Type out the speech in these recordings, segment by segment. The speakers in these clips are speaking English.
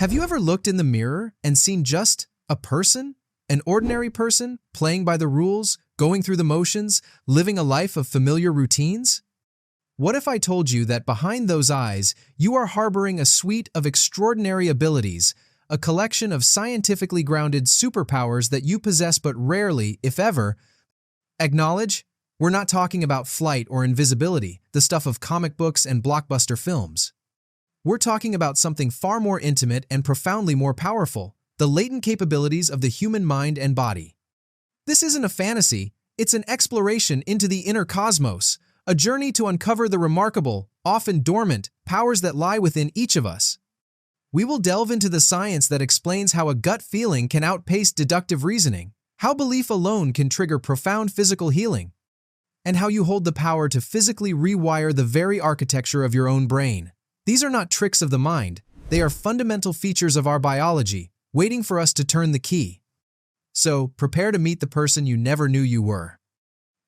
Have you ever looked in the mirror and seen just a person? An ordinary person, playing by the rules, going through the motions, living a life of familiar routines? What if I told you that behind those eyes, you are harboring a suite of extraordinary abilities, a collection of scientifically grounded superpowers that you possess but rarely, if ever, acknowledge? We're not talking about flight or invisibility, the stuff of comic books and blockbuster films. We're talking about something far more intimate and profoundly more powerful, the latent capabilities of the human mind and body. This isn't a fantasy, it's an exploration into the inner cosmos, a journey to uncover the remarkable, often dormant, powers that lie within each of us. We will delve into the science that explains how a gut feeling can outpace deductive reasoning, how belief alone can trigger profound physical healing, and how you hold the power to physically rewire the very architecture of your own brain. These are not tricks of the mind, they are fundamental features of our biology, waiting for us to turn the key. So, prepare to meet the person you never knew you were.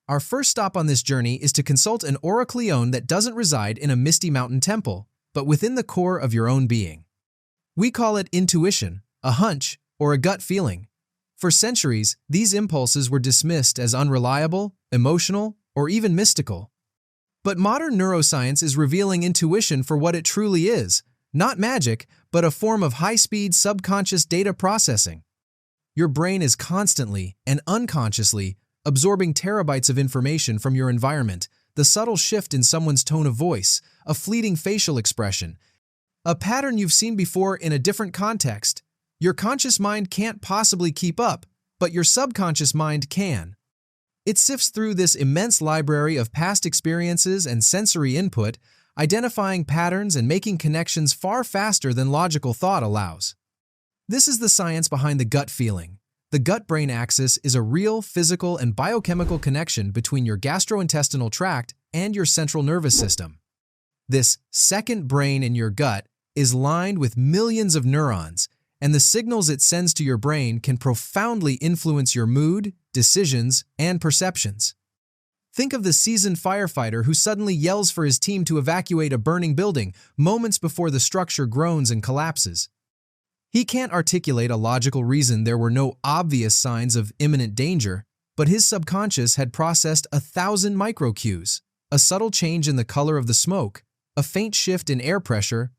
Our first stop on this journey is to consult an oracleone that doesn't reside in a misty mountain temple, but within the core of your own being. We call it intuition, a hunch, or a gut feeling. For centuries, these impulses were dismissed as unreliable, emotional, or even mystical. But modern neuroscience is revealing intuition for what it truly is, not magic, but a form of high-speed subconscious data processing. Your brain is constantly and unconsciously absorbing terabytes of information from your environment, the subtle shift in someone's tone of voice, a fleeting facial expression, a pattern you've seen before in a different context. Your conscious mind can't possibly keep up, but your subconscious mind can. It sifts through this immense library of past experiences and sensory input, identifying patterns and making connections far faster than logical thought allows. This is the science behind the gut feeling. The gut-brain axis is a real physical and biochemical connection between your gastrointestinal tract and your central nervous system. This second brain in your gut is lined with millions of neurons, and the signals it sends to your brain can profoundly influence your mood, decisions, and perceptions. Think of the seasoned firefighter who suddenly yells for his team to evacuate a burning building moments before the structure groans and collapses. He can't articulate a logical reason there were no obvious signs of imminent danger, but his subconscious had processed 1,000 microcues, a subtle change in the color of the smoke, a faint shift in air pressure,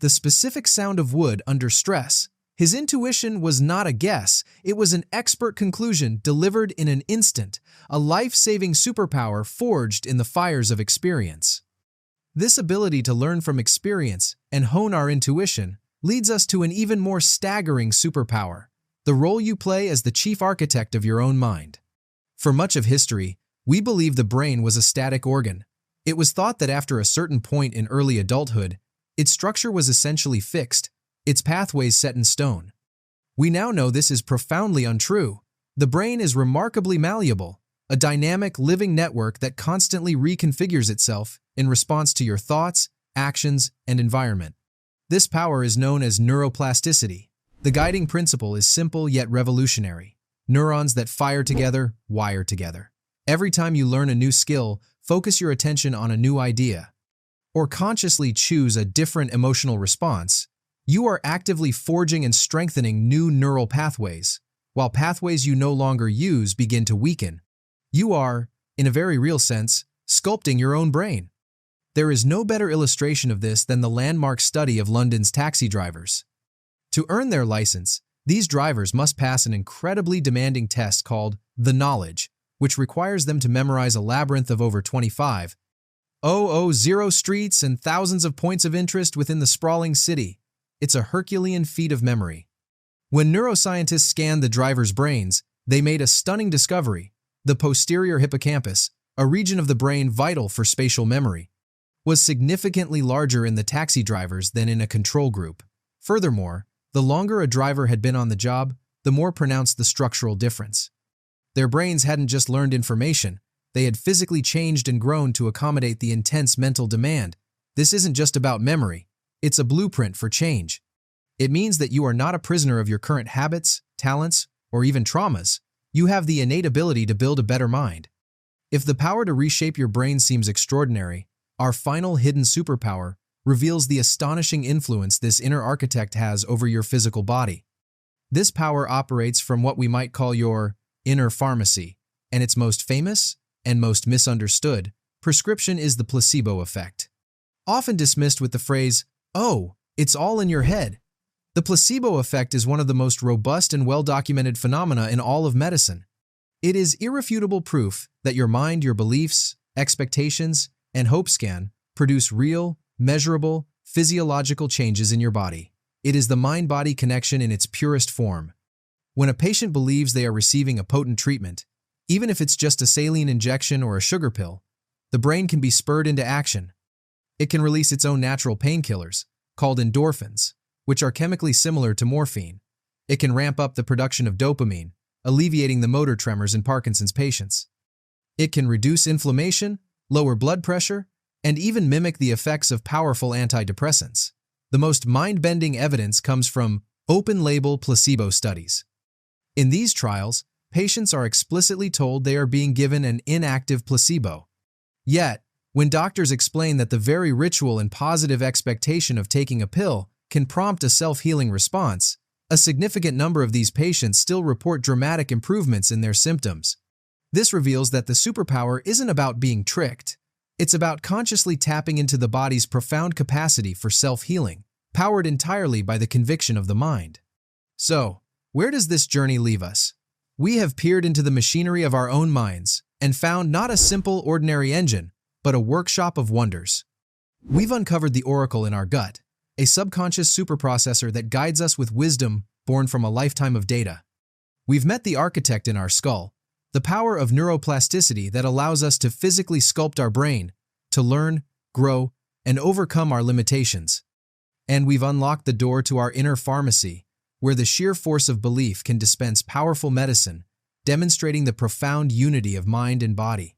the specific sound of wood under stress. His intuition was not a guess, it was an expert conclusion delivered in an instant, a life-saving superpower forged in the fires of experience. This ability to learn from experience and hone our intuition leads us to an even more staggering superpower, the role you play as the chief architect of your own mind. For much of history, we believe the brain was a static organ. It was thought that after a certain point in early adulthood, its structure was essentially fixed, its pathways set in stone. We now know this is profoundly untrue. The brain is remarkably malleable, a dynamic, living network that constantly reconfigures itself in response to your thoughts, actions, and environment. This power is known as neuroplasticity. The guiding principle is simple yet revolutionary. Neurons that fire together, wire together. Every time you learn a new skill, focus your attention on a new idea, or consciously choose a different emotional response, you are actively forging and strengthening new neural pathways, while pathways you no longer use begin to weaken. You are, in a very real sense, sculpting your own brain. There is no better illustration of this than the landmark study of London's taxi drivers. To earn their license, these drivers must pass an incredibly demanding test called the knowledge, which requires them to memorize a labyrinth of over 25,000 streets and thousands of points of interest within the sprawling city. It's a Herculean feat of memory. When neuroscientists scanned the drivers' brains, they made a stunning discovery. The posterior hippocampus, a region of the brain vital for spatial memory, was significantly larger in the taxi drivers than in a control group. Furthermore, the longer a driver had been on the job, the more pronounced the structural difference. Their brains hadn't just learned information, they had physically changed and grown to accommodate the intense mental demand. This isn't just about memory, it's a blueprint for change. It means that you are not a prisoner of your current habits, talents, or even traumas. You have the innate ability to build a better mind. If the power to reshape your brain seems extraordinary, our final hidden superpower reveals the astonishing influence this inner architect has over your physical body. This power operates from what we might call your inner pharmacy, and its most famous and most misunderstood prescription is the placebo effect. Often dismissed with the phrase, "Oh, it's all in your head." The placebo effect is one of the most robust and well-documented phenomena in all of medicine. It is irrefutable proof that your mind, your beliefs, expectations, and hopes can produce real, measurable, physiological changes in your body. It is the mind-body connection in its purest form. When a patient believes they are receiving a potent treatment, even if it's just a saline injection or a sugar pill, the brain can be spurred into action. It can release its own natural painkillers, called endorphins, which are chemically similar to morphine. It can ramp up the production of dopamine, alleviating the motor tremors in Parkinson's patients. It can reduce inflammation, lower blood pressure, and even mimic the effects of powerful antidepressants. The most mind-bending evidence comes from open-label placebo studies. In these trials, patients are explicitly told they are being given an inactive placebo. Yet, when doctors explain that the very ritual and positive expectation of taking a pill can prompt a self-healing response, a significant number of these patients still report dramatic improvements in their symptoms. This reveals that the superpower isn't about being tricked. It's about consciously tapping into the body's profound capacity for self-healing, powered entirely by the conviction of the mind. So, where does this journey leave us? We have peered into the machinery of our own minds and found not a simple, ordinary engine, but a workshop of wonders. We've uncovered the oracle in our gut, a subconscious superprocessor that guides us with wisdom born from a lifetime of data. We've met the architect in our skull, the power of neuroplasticity that allows us to physically sculpt our brain, to learn, grow, and overcome our limitations. And we've unlocked the door to our inner pharmacy, where the sheer force of belief can dispense powerful medicine, demonstrating the profound unity of mind and body.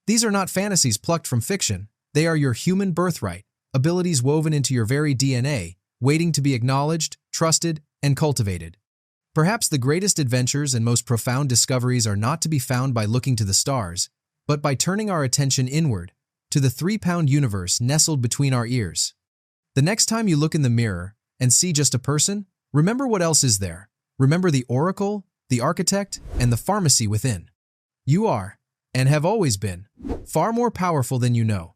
These are not fantasies plucked from fiction. They are your human birthright, abilities woven into your very DNA, waiting to be acknowledged, trusted, and cultivated. Perhaps the greatest adventures and most profound discoveries are not to be found by looking to the stars, but by turning our attention inward, to the 3-pound universe nestled between our ears. The next time you look in the mirror and see just a person, remember what else is there. Remember the oracle, the architect, and the pharmacy within. You are, and have always been, far more powerful than you know.